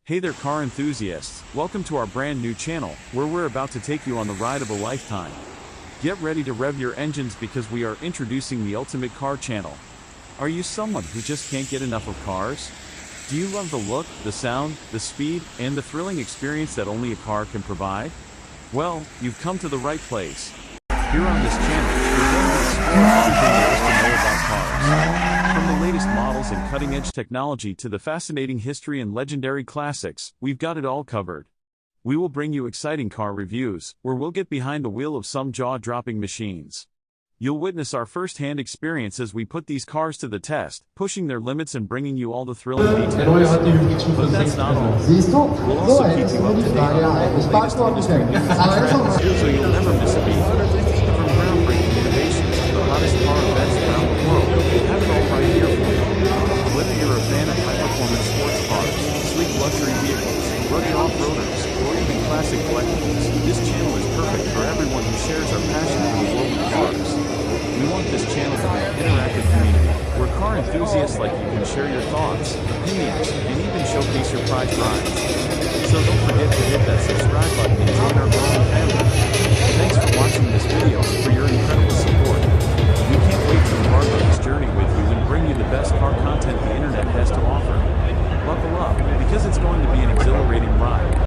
Hey there car enthusiasts, welcome to our brand new channel, where we're about to take you on the ride of a lifetime. Get ready to rev your engines because we are introducing the Ultimate Car Channel. Are you someone who just can't get enough of cars? Do you love the look, the sound, the speed, and the thrilling experience that only a car can provide? Well, you've come to the right place. Here on this channel, we're going to explore everything there is to know about cars. From the latest models and cutting-edge technology to the fascinating history and legendary classics, we've got it all covered. We will bring you exciting car reviews, where we'll get behind the wheel of some jaw-dropping machines. You'll witness our first-hand experience as we put these cars to the test, pushing their limits and bringing you all the thrilling details. But that's not all. We'll also keep you up to date on all the latest industry news and trends, so you'll never miss a beat. From groundbreaking innovations to the hottest car events around the world, we have it all right here for you. Whether you're a fan of high-performance sports cars, sleek luxury vehicles, rugged off-roaders, or even classic collectibles, this channel is perfect for everyone who shares our passion for the world of cars. We want this channel to be an interactive community, where car enthusiasts like you can share your thoughts, opinions, and even showcase your prized rides. So don't forget to hit that subscribe button and join our growing family. Thanks for watching this video. For your incredible support.